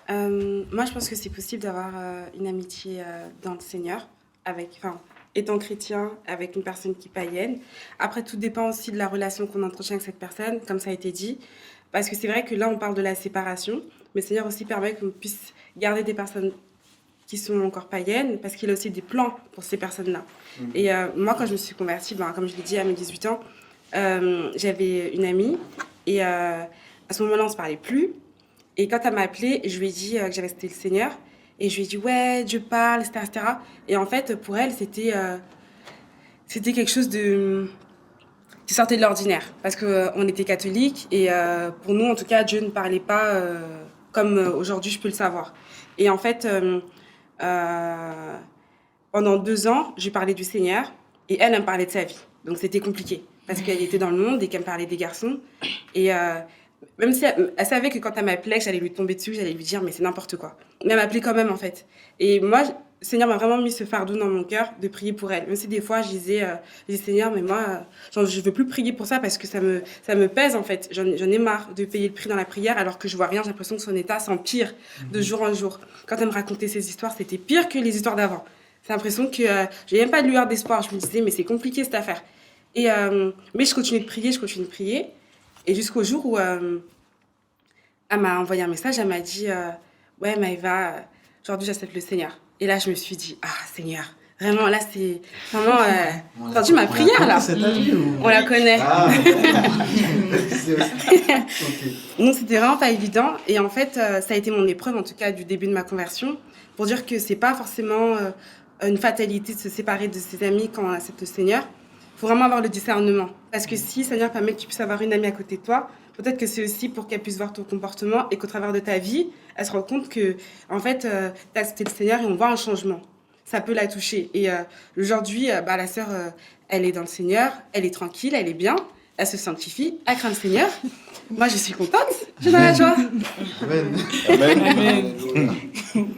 Moi, je pense que c'est possible d'avoir une amitié dans le Seigneur, étant chrétien, avec une personne qui est païenne. Après, tout dépend aussi de la relation qu'on entretient avec cette personne, comme ça a été dit. Parce que c'est vrai que là, on parle de la séparation, mais le Seigneur aussi permet qu'on puisse garder des personnes qui sont encore païennes, parce qu'il a aussi des plans pour ces personnes-là. Et moi, quand je me suis convertie, comme je l'ai dit, à mes 18 ans, j'avais une amie, et à ce moment-là, on ne se parlait plus. Et quand elle m'a appelée, je lui ai dit que j'avais accepté le Seigneur. Et je lui ai dit, ouais, Dieu parle, etc., etc. Et en fait, pour elle, c'était quelque chose qui sortait de l'ordinaire. Parce qu'on était catholiques. Et pour nous, en tout cas, Dieu ne parlait pas comme aujourd'hui je peux le savoir. Et en fait, pendant 2 ans, je lui parlais du Seigneur. Et elle me parlait de sa vie. Donc c'était compliqué. Parce qu'elle était dans le monde et qu'elle me parlait des garçons. Et même si elle savait que quand elle m'appelait, que j'allais lui tomber dessus, j'allais lui dire, mais c'est n'importe quoi. Mais elle m'appelait quand même, en fait. Et moi, le Seigneur m'a vraiment mis ce fardeau dans mon cœur de prier pour elle. Même si des fois, je disais, Seigneur, mais moi, je veux plus prier pour ça parce que ça me pèse, en fait. J'en ai marre de payer le prix dans la prière alors que je vois rien. J'ai l'impression que son état s'empire de jour en jour. Quand elle me racontait ses histoires, c'était pire que les histoires d'avant. J'ai l'impression que j'ai même pas de lueur d'espoir. Je me disais, mais c'est compliqué cette affaire. Et, mais je continue de prier. Et jusqu'au jour où elle m'a envoyé un message, elle m'a dit ouais, Maëva, aujourd'hui j'accepte le Seigneur. Et là, je me suis dit, ah, Seigneur, vraiment, là, c'est vraiment entendu ma prière, là. On la connaît. Ah. Donc, c'était vraiment pas évident. Et en fait, ça a été mon épreuve, en tout cas, du début de ma conversion, pour dire que c'est pas forcément une fatalité de se séparer de ses amis quand on accepte le Seigneur. Il faut vraiment avoir le discernement. Parce que si le Seigneur permet que tu puisses avoir une amie à côté de toi, peut-être que c'est aussi pour qu'elle puisse voir ton comportement et qu'au travers de ta vie, elle se rend compte que, en fait, tu as accepté le Seigneur et on voit un changement. Ça peut la toucher. Et aujourd'hui, la sœur, elle est dans le Seigneur, elle est tranquille, elle est bien, elle se sanctifie, elle craint le Seigneur. Moi, je suis contente, je suis dans la joie. Amen. Amen. Amen.